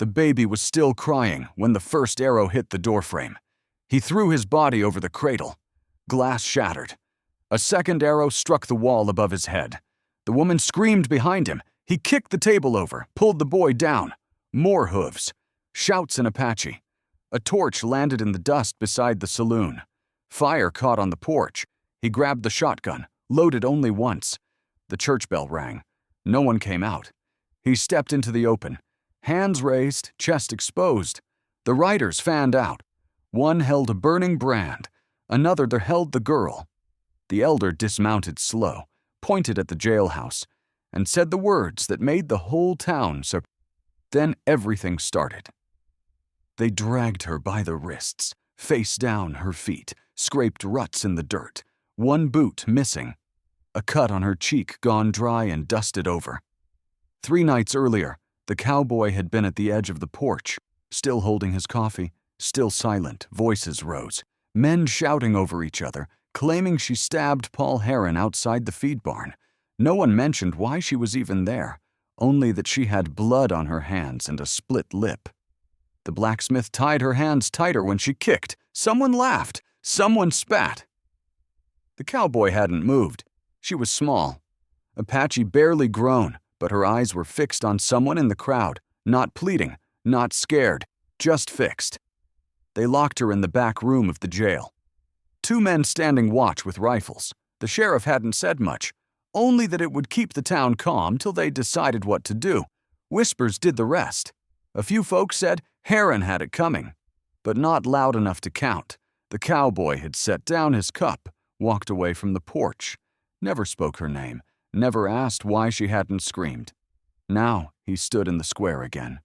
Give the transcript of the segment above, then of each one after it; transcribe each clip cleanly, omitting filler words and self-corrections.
The baby was still crying when the first arrow hit the doorframe. He threw his body over the cradle. Glass shattered. A second arrow struck the wall above his head. The woman screamed behind him. He kicked the table over, pulled the boy down. More hooves. Shouts in Apache. A torch landed in the dust beside the saloon. Fire caught on the porch. He grabbed the shotgun, loaded only once. The church bell rang. No one came out. He stepped into the open. Hands raised, chest exposed. The riders fanned out. One held a burning brand. Another held the girl. The elder dismounted slow, pointed at the jailhouse, and said the words that made the whole town so. Then everything started. They dragged her by the wrists, face down her feet, scraped ruts in the dirt, one boot missing, a cut on her cheek gone dry and dusted over. 3 nights earlier, the cowboy had been at the edge of the porch, still holding his coffee, still silent. Voices rose, men shouting over each other, claiming she stabbed Paul Heron outside the feed barn. No one mentioned why she was even there, only that she had blood on her hands and a split lip. The blacksmith tied her hands tighter when she kicked. Someone laughed. Someone spat. The cowboy hadn't moved. She was small. Apache barely grown, but her eyes were fixed on someone in the crowd, not pleading, not scared, just fixed. They locked her in the back room of the jail. 2 men standing watch with rifles. The sheriff hadn't said much, only that it would keep the town calm till they decided what to do. Whispers did the rest. A few folks said Heron had it coming, but not loud enough to count. The cowboy had set down his cup, walked away from the porch, never spoke her name, never asked why she hadn't screamed. Now he stood in the square again.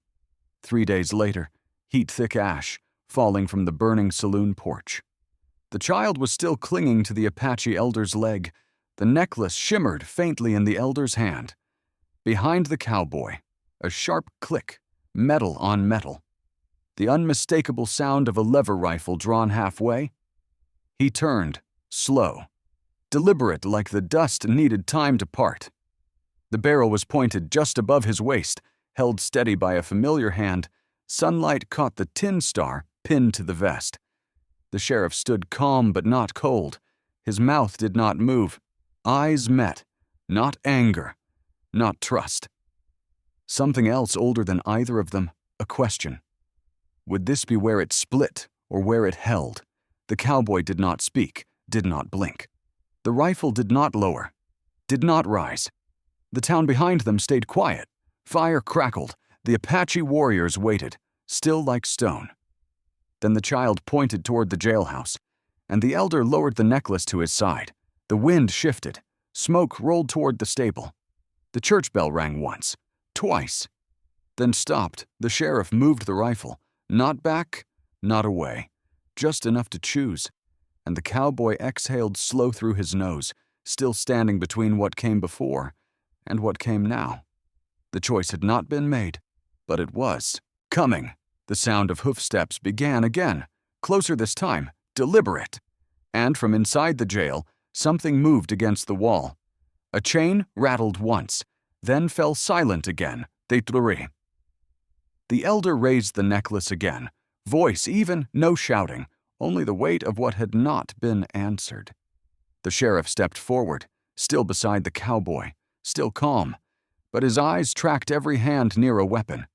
3 days later, heat-thick ash falling from the burning saloon porch. The child was still clinging to the Apache elder's leg. The necklace shimmered faintly in the elder's hand. Behind the cowboy, a sharp click, metal on metal. The unmistakable sound of a lever rifle drawn halfway. He turned, slow, deliberate, like the dust needed time to part. The barrel was pointed just above his waist, held steady by a familiar hand. Sunlight caught the tin star pinned to the vest. The sheriff stood calm but not cold. His mouth did not move. Eyes met, not anger, not trust. Something else older than either of them, a question. Would this be where it split or where it held? The cowboy did not speak, did not blink. The rifle did not lower, did not rise. The town behind them stayed quiet. Fire crackled. The Apache warriors waited, still like stone. Then the child pointed toward the jailhouse, and the elder lowered the necklace to his side. The wind shifted. Smoke rolled toward the stable. The church bell rang once, twice, then stopped. The sheriff moved the rifle, not back, not away, just enough to choose, and the cowboy exhaled slow through his nose, still standing between what came before and what came now. The choice had not been made, but it was coming. The sound of hoofsteps began again, closer this time, deliberate, and from inside the jail, something moved against the wall. A chain rattled once, then fell silent again. The elder raised the necklace again. Voice even, no shouting, only the weight of what had not been answered. The sheriff stepped forward, still beside the cowboy, still calm, but his eyes tracked every hand near a weapon.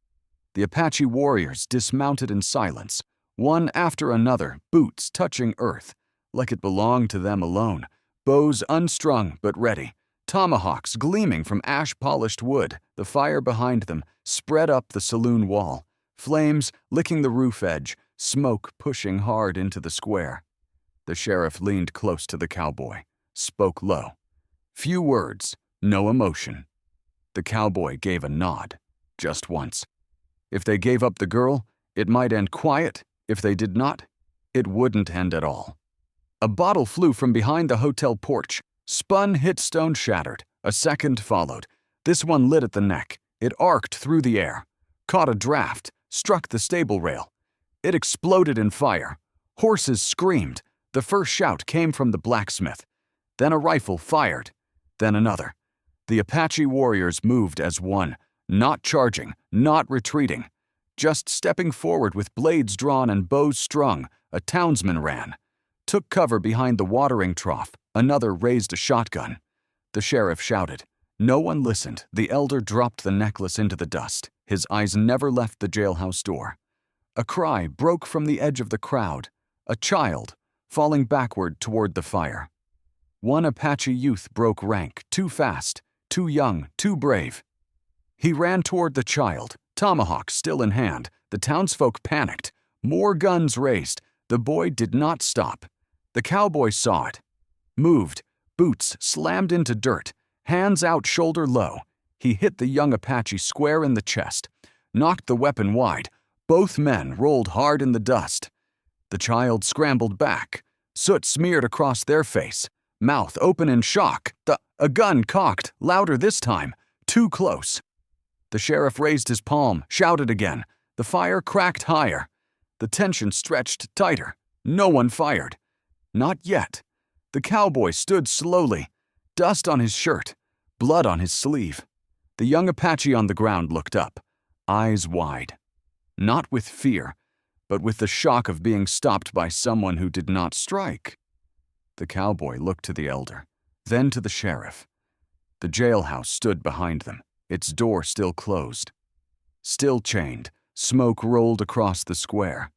The Apache warriors dismounted in silence, one after another, boots touching earth, like it belonged to them alone, bows unstrung but ready, tomahawks gleaming from ash-polished wood. The fire behind them spread up the saloon wall, flames licking the roof edge, smoke pushing hard into the square. The sheriff leaned close to the cowboy, spoke low. Few words, no emotion. The cowboy gave a nod, just once. If they gave up the girl, it might end quiet. If they did not, it wouldn't end at all. A bottle flew from behind the hotel porch, spun, hit stone, shattered. A second followed. This one lit at the neck. It arced through the air, caught a draft, struck the stable rail. It exploded in fire. Horses screamed. The first shout came from the blacksmith. Then a rifle fired. Then another. The Apache warriors moved as one, not charging, not retreating, Just stepping forward with blades drawn and bows strung, a townsman ran. Took cover behind the watering trough. Another raised a shotgun. The sheriff shouted. No one listened. The elder dropped the necklace into the dust. His eyes never left the jailhouse door. A cry broke from the edge of the crowd. A child, falling backward toward the fire. One Apache youth broke rank, too fast, too young, too brave. He ran toward the child, tomahawk still in hand. The townsfolk panicked. More guns raised. The boy did not stop. The cowboy saw it. Moved, boots slammed into dirt, hands out shoulder low. He hit the young Apache square in the chest, knocked the weapon wide. Both men rolled hard in the dust. The child scrambled back. Soot smeared across their face, mouth open in shock. A gun cocked, louder this time, too close. The sheriff raised his palm, shouted again. The fire cracked higher. The tension stretched tighter. No one fired. Not yet. The cowboy stood slowly, dust on his shirt, blood on his sleeve. The young Apache on the ground looked up, eyes wide. Not with fear, but with the shock of being stopped by someone who did not strike. The cowboy looked to the elder, then to the sheriff. The jailhouse stood behind them, its door still closed. Still chained, smoke rolled across the square.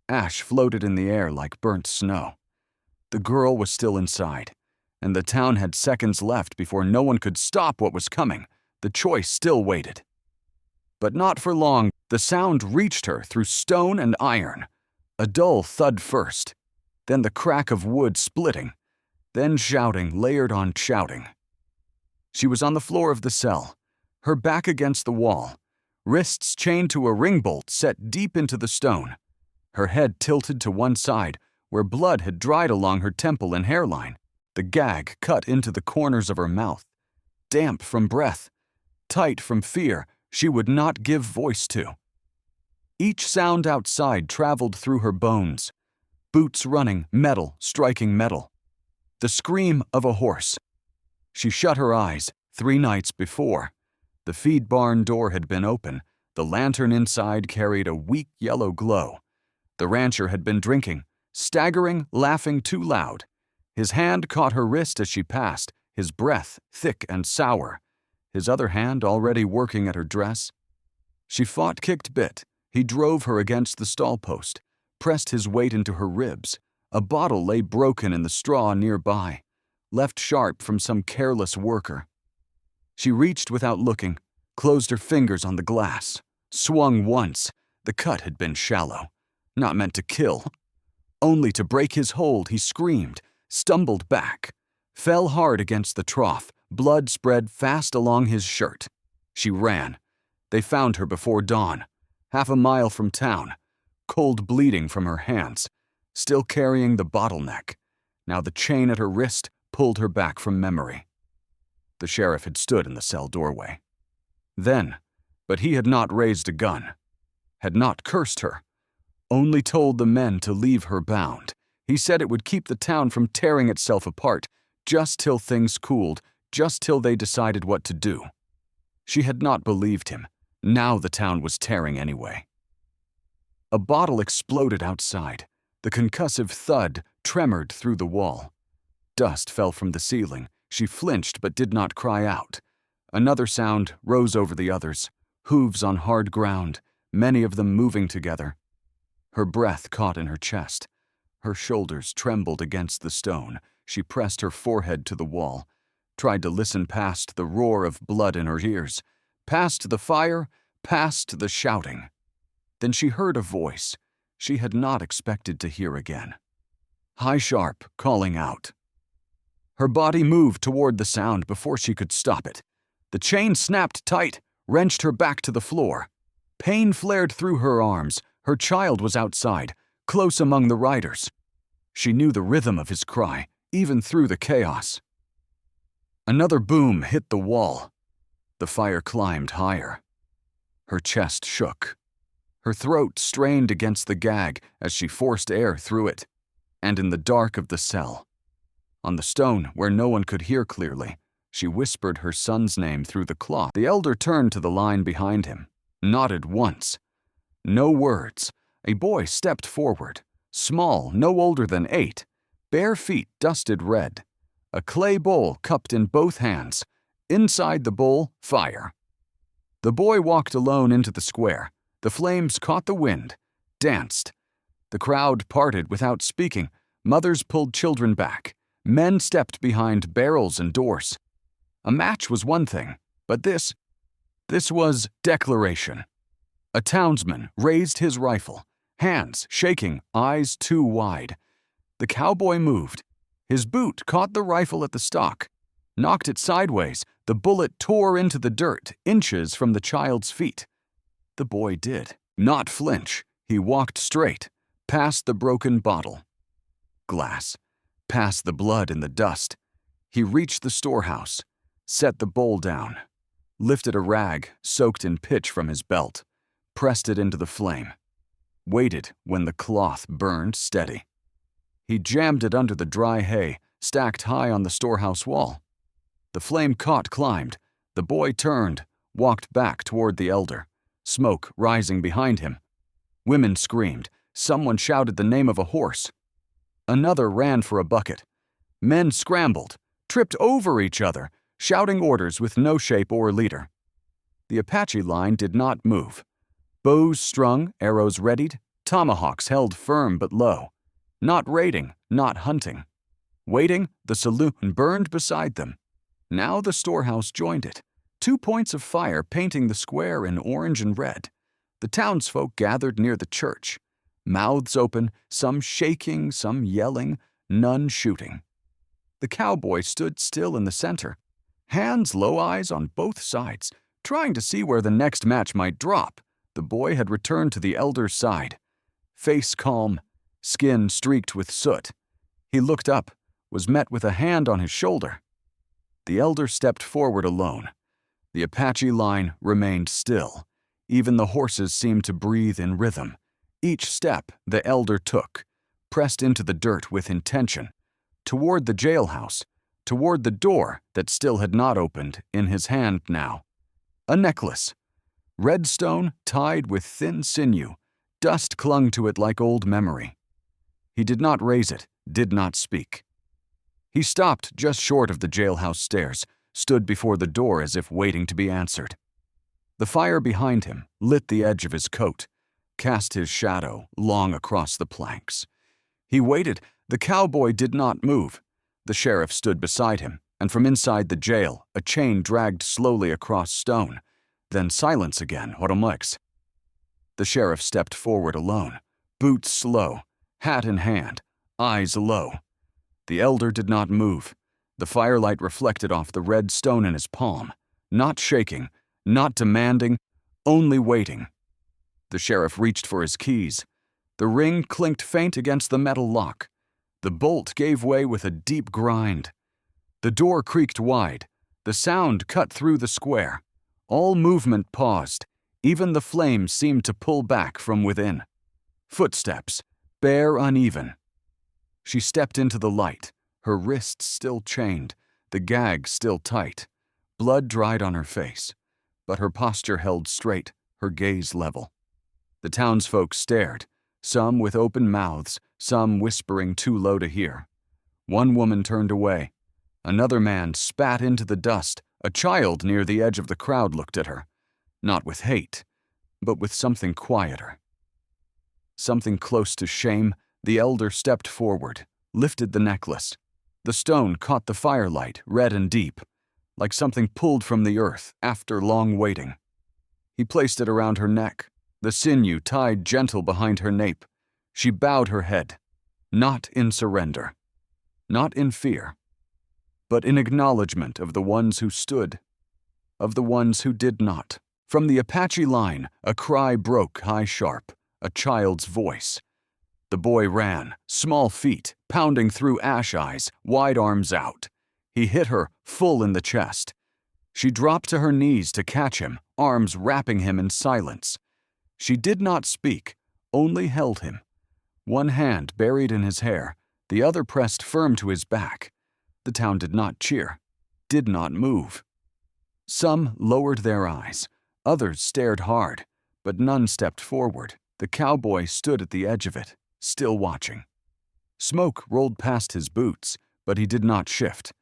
Ash floated in the air like burnt snow. The girl was still inside, and the town had seconds left before no one could stop what was coming. The choice still waited. But not for long. The sound reached her through stone and iron. A dull thud first, then the crack of wood splitting, then shouting layered on shouting. She was on the floor of the cell, her back against the wall, wrists chained to a ring bolt set deep into the stone, her head tilted to one side where blood had dried along her temple and hairline, the gag cut into the corners of her mouth, damp from breath, tight from fear she would not give voice to. Each sound outside traveled through her bones, boots running, metal striking metal. The scream of a horse. She shut her eyes. 3 nights before, the feed barn door had been open. The lantern inside carried a weak yellow glow. The rancher had been drinking, staggering, laughing too loud. His hand caught her wrist as she passed, his breath thick and sour, his other hand already working at her dress. She fought, kicked, bit. He drove her against the stall post, pressed his weight into her ribs. A bottle lay broken in the straw nearby, left sharp from some careless worker. She reached without looking, closed her fingers on the glass, swung once. The cut had been shallow, not meant to kill. Only to break his hold, he screamed, stumbled back, fell hard against the trough. Blood spread fast along his shirt. She ran. They found her before dawn, half a mile from town, cold bleeding from her hands, still carrying the bottleneck. Now the chain at her wrist pulled her back from memory. The sheriff had stood in the cell doorway. Then, but he had not raised a gun, had not cursed her, only told the men to leave her bound. He said it would keep the town from tearing itself apart, just till things cooled, just till they decided what to do. She had not believed him. Now the town was tearing anyway. A bottle exploded outside. The concussive thud tremored through the wall. Dust fell from the ceiling. She flinched but did not cry out. Another sound rose over the others, hooves on hard ground, many of them moving together. Her breath caught in her chest. Her shoulders trembled against the stone. She pressed her forehead to the wall, tried to listen past the roar of blood in her ears, past the fire, past the shouting. Then she heard a voice she had not expected to hear again. High sharp, calling out. Her body moved toward the sound before she could stop it. The chain snapped tight, wrenched her back to the floor. Pain flared through her arms. Her child was outside, close among the riders. She knew the rhythm of his cry, even through the chaos. Another boom hit the wall. The fire climbed higher. Her chest shook. Her throat strained against the gag as she forced air through it. And in the dark of the cell, on the stone where no one could hear clearly, she whispered her son's name through the cloth. The elder turned to the line behind him, nodded once. No words. A boy stepped forward, small, no older than 8, bare feet dusted red. A clay bowl cupped in both hands. Inside the bowl, fire. The boy walked alone into the square. The flames caught the wind, danced. The crowd parted without speaking. Mothers pulled children back. Men stepped behind barrels and doors. A match was one thing, but this was declaration. A townsman raised his rifle, hands shaking, eyes too wide. The cowboy moved. His boot caught the rifle at the stock, knocked it sideways. The bullet tore into the dirt, inches from the child's feet. The boy did not flinch. He walked straight, past the broken bottle. Glass, past the blood in the dust. He reached the storehouse, set the bowl down, lifted a rag soaked in pitch from his belt, pressed it into the flame, waited when the cloth burned steady. He jammed it under the dry hay, stacked high on the storehouse wall. The flame caught, climbed. The boy turned, walked back toward the elder, smoke rising behind him. Women screamed. Someone shouted the name of a horse. Another ran for a bucket. Men scrambled, tripped over each other, shouting orders with no shape or leader. The Apache line did not move. Bows strung, arrows readied, tomahawks held firm but low. Not raiding, not hunting. Waiting, the saloon burned beside them. Now the storehouse joined it, 2 points of fire painting the square in orange and red. The townsfolk gathered near the church, mouths open, some shaking, some yelling, none shooting. The cowboy stood still in the center, hands low, eyes on both sides, trying to see where the next match might drop. The boy had returned to the elder's side, face calm, skin streaked with soot. He looked up, was met with a hand on his shoulder. The elder stepped forward alone. The Apache line remained still. Even the horses seemed to breathe in rhythm. Each step the elder took, pressed into the dirt with intention, toward the jailhouse, toward the door that still had not opened, in his hand now. A necklace. Red stone tied with thin sinew. Dust clung to it like old memory. He did not raise it, did not speak. He stopped just short of the jailhouse stairs, stood before the door as if waiting to be answered. The fire behind him lit the edge of his coat, cast his shadow long across the planks. He waited. The cowboy did not move. The sheriff stood beside him, and from inside the jail, a chain dragged slowly across stone. Then silence again, Horomex. The sheriff stepped forward alone, boots slow, hat in hand, eyes low. The elder did not move. The firelight reflected off the red stone in his palm, not shaking, not demanding, only waiting. The sheriff reached for his keys. The ring clinked faint against the metal lock. The bolt gave way with a deep grind. The door creaked wide. The sound cut through the square. All movement paused. Even the flames seemed to pull back from within. Footsteps, bare, uneven. She stepped into the light, her wrists still chained, the gag still tight. Blood dried on her face, but her posture held straight, her gaze level. The townsfolk stared, some with open mouths, some whispering too low to hear. One woman turned away. Another man spat into the dust. A child near the edge of the crowd looked at her, not with hate, but with something quieter. Something close to shame. The elder stepped forward, lifted the necklace. The stone caught the firelight, red and deep, like something pulled from the earth after long waiting. He placed it around her neck, the sinew tied gentle behind her nape. She bowed her head, not in surrender, not in fear, but in acknowledgement of the ones who stood, of the ones who did not. From the Apache line, a cry broke high sharp, a child's voice. The boy ran, small feet, pounding through ash eyes, wide arms out. He hit her full in the chest. She dropped to her knees to catch him, arms wrapping him in silence. She did not speak, only held him. One hand buried in his hair, the other pressed firm to his back. The town did not cheer, did not move. Some lowered their eyes, others stared hard, but none stepped forward. The cowboy stood at the edge of it, still watching. Smoke rolled past his boots, but he did not shift.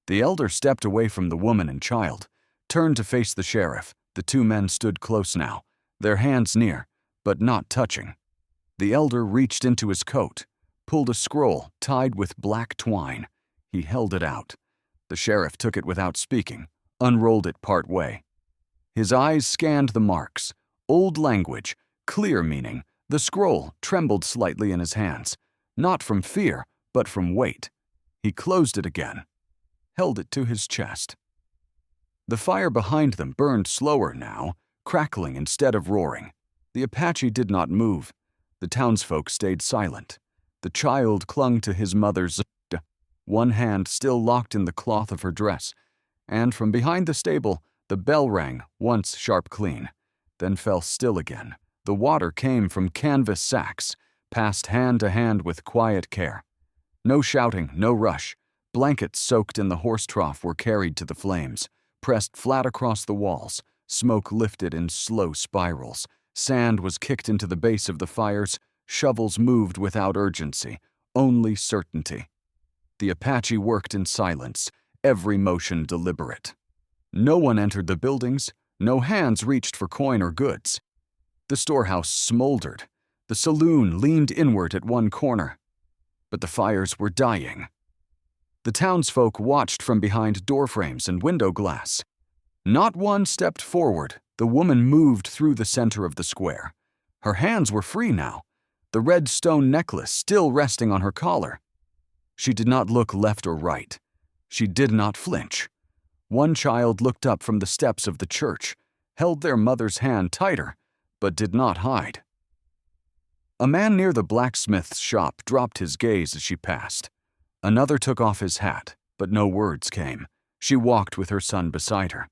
The elder stepped away from the woman and child, turned to face the sheriff. The two men stood close now, their hands near, but not touching. The elder reached into his coat, pulled a scroll tied with black twine. He held it out. The sheriff took it without speaking, unrolled it part way. His eyes scanned the marks, old language, clear meaning. The scroll trembled slightly in his hands, not from fear, but from weight. He closed it again, held it to his chest. The fire behind them burned slower now, crackling instead of roaring. The Apache did not move. The townsfolk stayed silent. The child clung to his mother's, one hand still locked in the cloth of her dress, and from behind the stable, the bell rang, once sharp clean, then fell still again. The water came from canvas sacks, passed hand to hand with quiet care. No shouting, no rush. Blankets soaked in the horse trough were carried to the flames, pressed flat across the walls. Smoke lifted in slow spirals. Sand was kicked into the base of the fires. Shovels moved without urgency, only certainty. The Apache worked in silence, every motion deliberate. No one entered the buildings, no hands reached for coin or goods. The storehouse smoldered. The saloon leaned inward at one corner. But the fires were dying. The townsfolk watched from behind doorframes and window glass. Not one stepped forward. The woman moved through the center of the square. Her hands were free now, the red stone necklace still resting on her collar. She did not look left or right. She did not flinch. One child looked up from the steps of the church, held their mother's hand tighter, but did not hide. A man near the blacksmith's shop dropped his gaze as she passed. Another took off his hat, but no words came. She walked with her son beside her.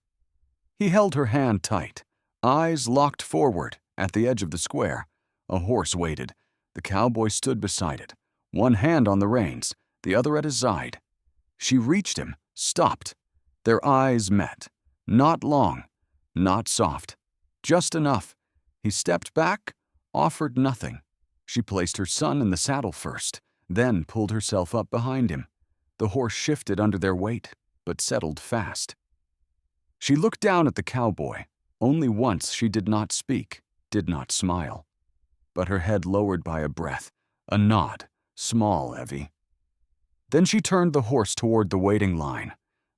He held her hand tight, eyes locked forward at the edge of the square. A horse waited. The cowboy stood beside it, one hand on the reins, the other at his side. She reached him, stopped. Their eyes met. Not long, not soft, just enough. He stepped back, offered nothing. She placed her son in the saddle first, then pulled herself up behind him. The horse shifted under their weight, but settled fast. She looked down at the cowboy. Only once she did not speak, did not smile. But her head lowered by a breath, a nod, small, Evie. Then she turned the horse toward the waiting line.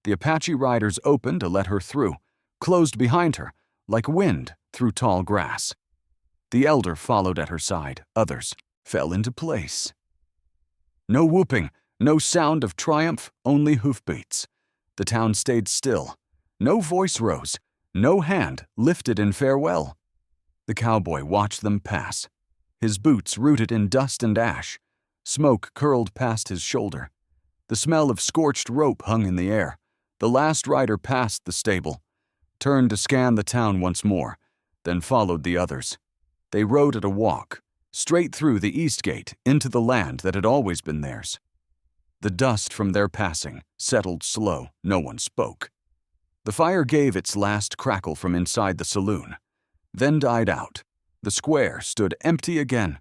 The Apache riders opened to let her through, closed behind her, like wind through tall grass. The elder followed at her side. Others fell into place. No whooping, no sound of triumph, only hoofbeats. The town stayed still. No voice rose, no hand lifted in farewell. The cowboy watched them pass, his boots rooted in dust and ash. Smoke curled past his shoulder. The smell of scorched rope hung in the air. The last rider passed the stable, turned to scan the town once more, then followed the others. They rode at a walk, straight through the east gate into the land that had always been theirs. The dust from their passing settled slow. No one spoke. The fire gave its last crackle from inside the saloon, then died out. The square stood empty again,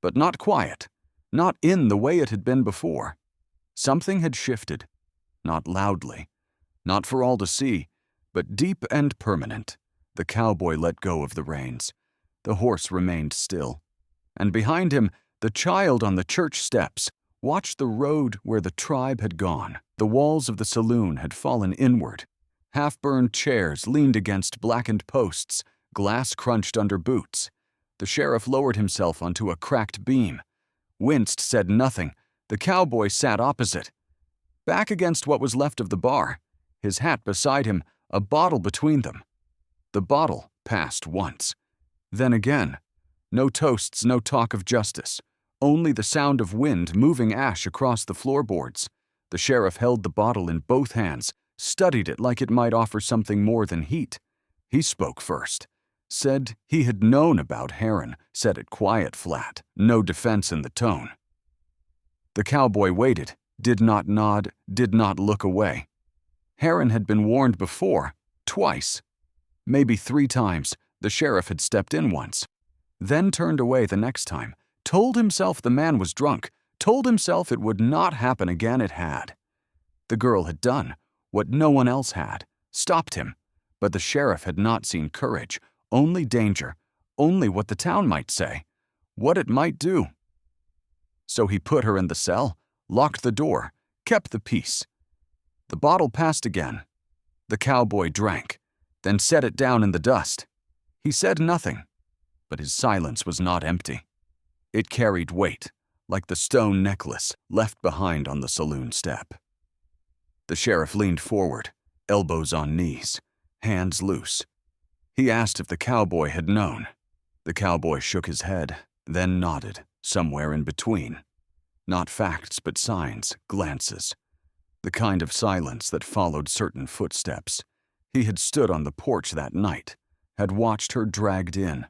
but not quiet, not in the way it had been before. Something had shifted, not loudly, not for all to see, but deep and permanent. The cowboy let go of the reins. The horse remained still. And behind him, the child on the church steps watched the road where the tribe had gone. The walls of the saloon had fallen inward. Half-burned chairs leaned against blackened posts, glass crunched under boots. The sheriff lowered himself onto a cracked beam. Winced said nothing. The cowboy sat opposite, back against what was left of the bar, his hat beside him, a bottle between them. The bottle passed once. Then again. No toasts, no talk of justice. Only the sound of wind moving ash across the floorboards. The sheriff held the bottle in both hands, studied it like it might offer something more than heat. He spoke first. Said he had known about Heron, said it quiet flat, no defense in the tone. The cowboy waited, did not nod, did not look away. Heron had been warned before, twice, maybe 3 times, The sheriff had stepped in once, then turned away the next time, told himself the man was drunk, told himself it would not happen again. It had. The girl had done what no one else had, stopped him, but the sheriff had not seen courage, only danger, only what the town might say, what it might do. So he put her in the cell, locked the door, kept the peace. The bottle passed again. The cowboy drank, then set it down in the dust. He said nothing, but his silence was not empty. It carried weight, like the stone necklace left behind on the saloon step. The sheriff leaned forward, elbows on knees, hands loose. He asked if the cowboy had known. The cowboy shook his head, then nodded, somewhere in between. Not facts, but signs, glances. The kind of silence that followed certain footsteps. He had stood on the porch that night, had watched her dragged in.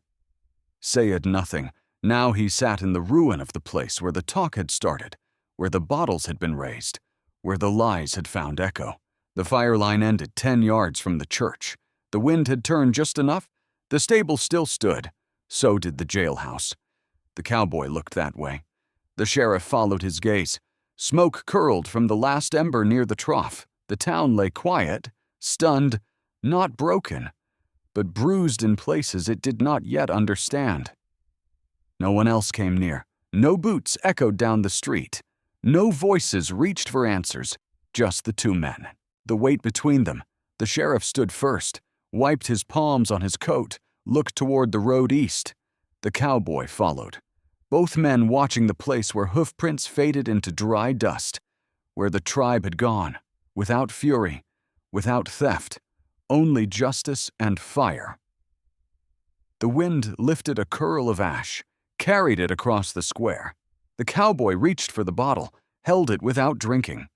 Sayed nothing. Now he sat in the ruin of the place where the talk had started, where the bottles had been raised, where the lies had found echo. The fire line ended 10 yards from the church. The wind had turned just enough. The stable still stood. So did the jailhouse. The cowboy looked that way. The sheriff followed his gaze. Smoke curled from the last ember near the trough. The town lay quiet, stunned, not broken, but bruised in places it did not yet understand. No one else came near. No boots echoed down the street. No voices reached for answers, just the two men. The weight between them. The sheriff stood first, wiped his palms on his coat, looked toward the road east. The cowboy followed. Both men watching the place where hoofprints faded into dry dust, where the tribe had gone, without fury, without theft, only justice and fire. The wind lifted a curl of ash, carried it across the square. The cowboy reached for the bottle, held it without drinking.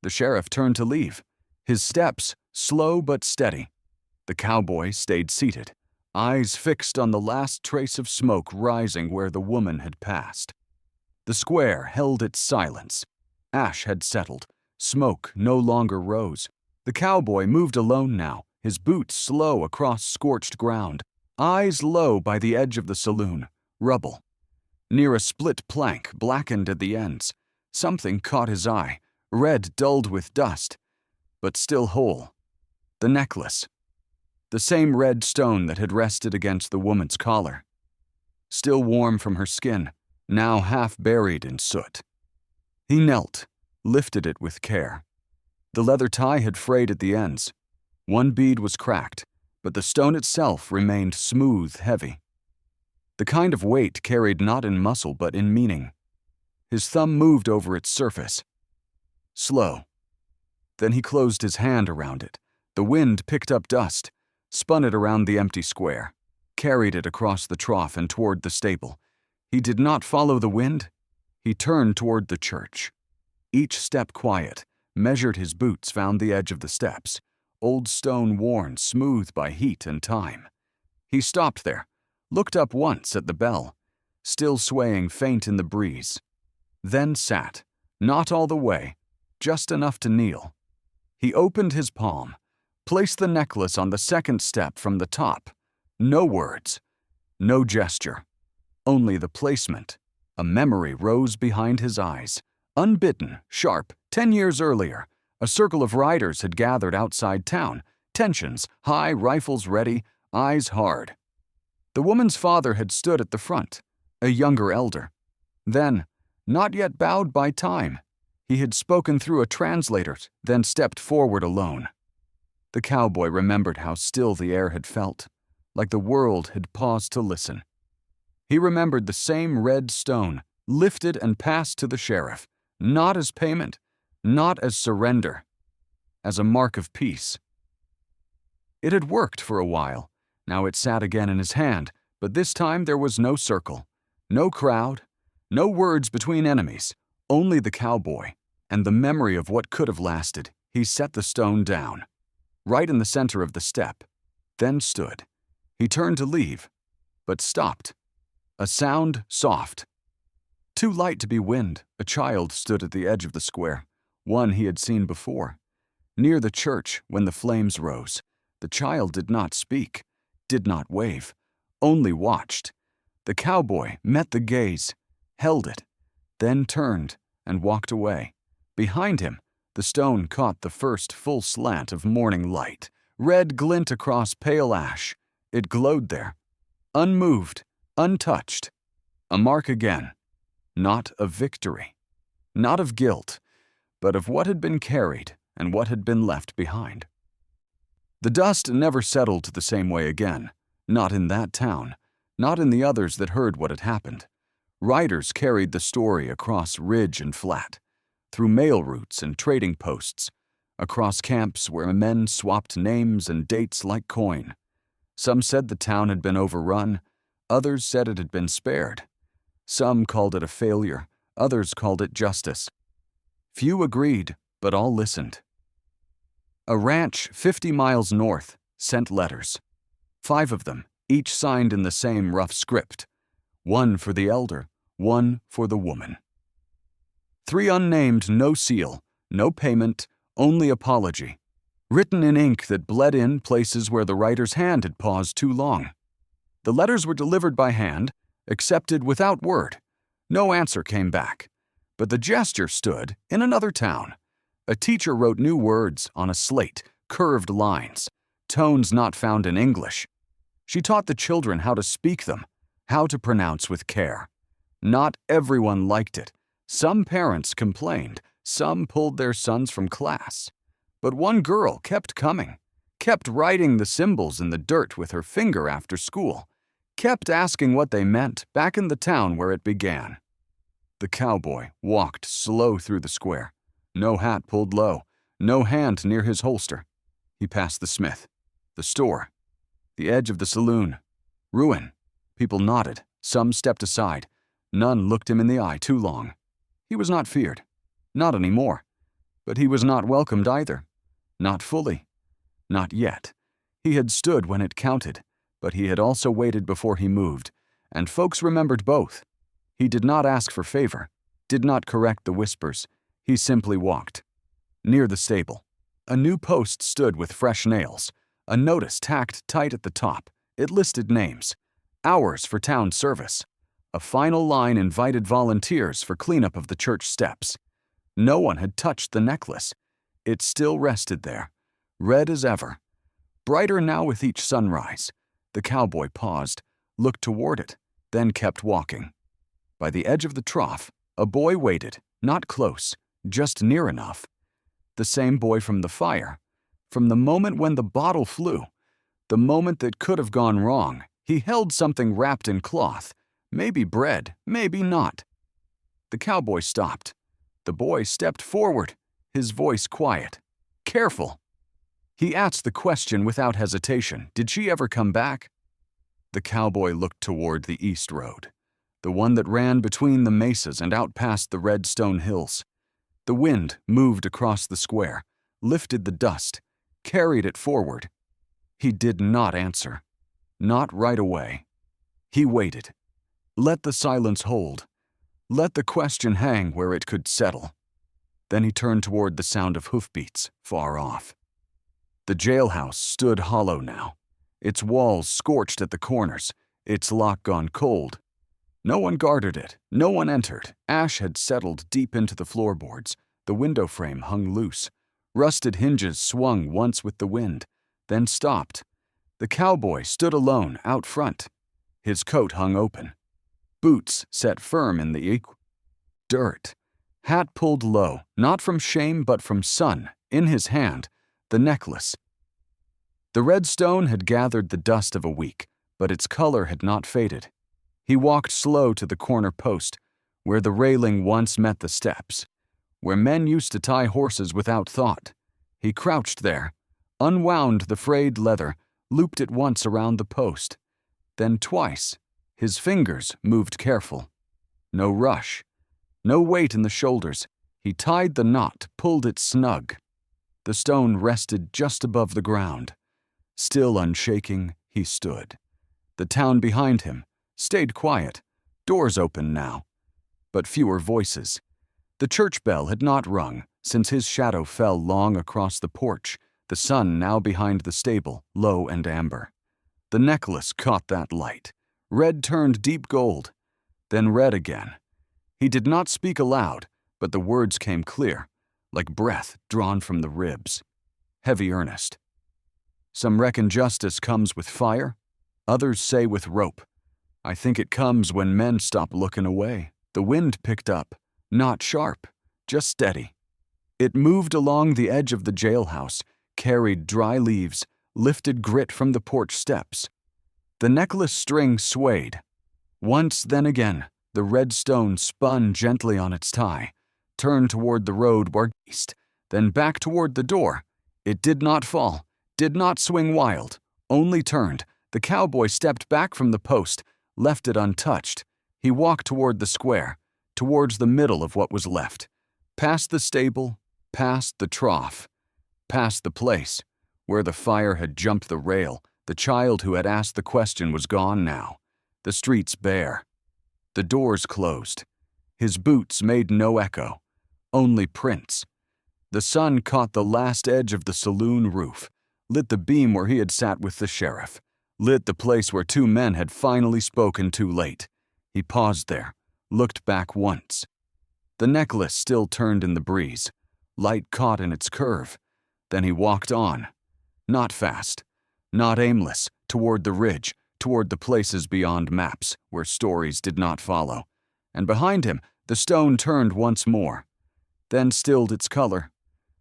The sheriff turned to leave, his steps slow but steady. The cowboy stayed seated, eyes fixed on the last trace of smoke rising where the woman had passed. The square held its silence. Ash had settled. Smoke no longer rose. The cowboy moved alone now, his boots slow across scorched ground, eyes low by the edge of the saloon, rubble. Near a split plank, blackened at the ends, something caught his eye, red dulled with dust, but still whole. The necklace. The same red stone that had rested against the woman's collar. Still warm from her skin, now half buried in soot. He knelt, lifted it with care. The leather tie had frayed at the ends. One bead was cracked, but the stone itself remained smooth, heavy. The kind of weight carried not in muscle but in meaning. His thumb moved over its surface. Slow. Then he closed his hand around it. The wind picked up dust, spun it around the empty square, carried it across the trough and toward the stable. He did not follow the wind. He turned toward the church. Each step quiet, measured his boots, found the edge of the steps, old stone worn, smooth by heat and time. He stopped there, looked up once at the bell, still swaying faint in the breeze, then sat, not all the way, just enough to kneel. He opened his palm, placed the necklace on the second step from the top. No words, no gesture, only the placement. A memory rose behind his eyes, unbidden, sharp. 10 years earlier, a circle of riders had gathered outside town, tensions high, rifles ready, eyes hard. The woman's father had stood at the front, a younger elder. Then, not yet bowed by time, he had spoken through a translator, then stepped forward alone. The cowboy remembered how still the air had felt, like the world had paused to listen. He remembered the same red stone, lifted and passed to the sheriff, not as payment, not as surrender, as a mark of peace. It had worked for a while. Now it sat again in his hand, but this time there was no circle, no crowd, no words between enemies, only the cowboy, and the memory of what could have lasted. He set the stone down, right in the center of the step, then stood. He turned to leave, but stopped. A sound soft. Too light to be wind, a child stood at the edge of the square, one he had seen before. Near the church, when the flames rose, the child did not speak, did not wave, only watched. The cowboy met the gaze, held it, then turned and walked away. Behind him, the stone caught the first full slant of morning light, red glint across pale ash. It glowed there, unmoved, untouched. A mark again, not of victory, not of guilt, but of what had been carried and what had been left behind. The dust never settled the same way again, not in that town, not in the others that heard what had happened. Riders carried the story across ridge and flat, through mail routes and trading posts, across camps where men swapped names and dates like coin. Some said the town had been overrun, others said it had been spared. Some called it a failure, others called it justice. Few agreed, but all listened. A ranch 50 miles north sent letters. 5 of them, each signed in the same rough script. 1 for the elder, 1 for the woman. 3 unnamed, no seal, no payment, only apology. Written in ink that bled in places where the writer's hand had paused too long. The letters were delivered by hand, accepted without word. No answer came back. But the gesture stood in another town. A teacher wrote new words on a slate, curved lines, tones not found in English. She taught the children how to speak them, how to pronounce with care. Not everyone liked it. Some parents complained, some pulled their sons from class. But one girl kept coming, kept writing the symbols in the dirt with her finger after school, kept asking what they meant back in the town where it began. The cowboy walked slow through the square, no hat pulled low, no hand near his holster. He passed the smith, the store, the edge of the saloon. Ruin. People nodded, some stepped aside. None looked him in the eye too long. He was not feared, not anymore. But he was not welcomed either. Not fully. Not yet. He had stood when it counted, but he had also waited before he moved, and folks remembered both. He did not ask for favor, did not correct the whispers. He simply walked. Near the stable, a new post stood with fresh nails, a notice tacked tight at the top. It listed names, hours for town service. A final line invited volunteers for cleanup of the church steps. No one had touched the necklace. It still rested there, red as ever. Brighter now with each sunrise. The cowboy paused, looked toward it, then kept walking. By the edge of the trough, a boy waited, not close, just near enough. The same boy from the fire, from the moment when the bottle flew, the moment that could have gone wrong. He held something wrapped in cloth, maybe bread, maybe not. The cowboy stopped. The boy stepped forward, his voice quiet, careful. He asked the question without hesitation, did she ever come back? The cowboy looked toward the east road, the one that ran between the mesas and out past the red stone hills. The wind moved across the square, lifted the dust, carried it forward. He did not answer, not right away. He waited. Let the silence hold. Let the question hang where it could settle. Then he turned toward the sound of hoofbeats far off. The jailhouse stood hollow now, its walls scorched at the corners, its lock gone cold. No one guarded it, no one entered. Ash had settled deep into the floorboards. The window frame hung loose. Rusted hinges swung once with the wind, then stopped. The cowboy stood alone out front. His coat hung open. Boots set firm in the dirt. Hat pulled low, not from shame but from sun. In his hand, the necklace. The red stone had gathered the dust of a week, but its color had not faded. He walked slow to the corner post, where the railing once met the steps, where men used to tie horses without thought. He crouched there, unwound the frayed leather, looped it once around the post, then twice. His fingers moved careful. No rush, no weight in the shoulders. He tied the knot, pulled it snug. The stone rested just above the ground. Still unshaking, he stood. The town behind him stayed quiet, doors open now, but fewer voices. The church bell had not rung since his shadow fell long across the porch, the sun now behind the stable, low and amber. The necklace caught that light. Red turned deep gold, then red again. He did not speak aloud, but the words came clear, like breath drawn from the ribs. Heavy earnest. Some reckon justice comes with fire, others say with rope. I think it comes when men stop looking away. The wind picked up, not sharp, just steady. It moved along the edge of the jailhouse, carried dry leaves, lifted grit from the porch steps. The necklace string swayed. Once, then again, the red stone spun gently on its tie, turned toward the road where east, then back toward the door. It did not fall, did not swing wild, only turned. The cowboy stepped back from the post, left it untouched. He walked toward the square, towards the middle of what was left, past the stable, past the trough, past the place where the fire had jumped the rail. The child who had asked the question was gone now. The streets bare. The doors closed. His boots made no echo, only prints. The sun caught the last edge of the saloon roof, lit the beam where he had sat with the sheriff, lit the place where two men had finally spoken too late. He paused there, looked back once. The necklace still turned in the breeze, light caught in its curve. Then he walked on, not fast, not aimless, toward the ridge, toward the places beyond maps where stories did not follow. And behind him, the stone turned once more, then stilled its color.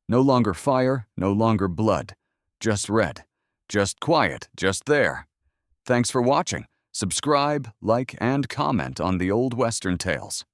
No longer fire, no longer blood, just red, just quiet, just there. Thanks for watching. Subscribe, like, and comment on the Old Western Tales.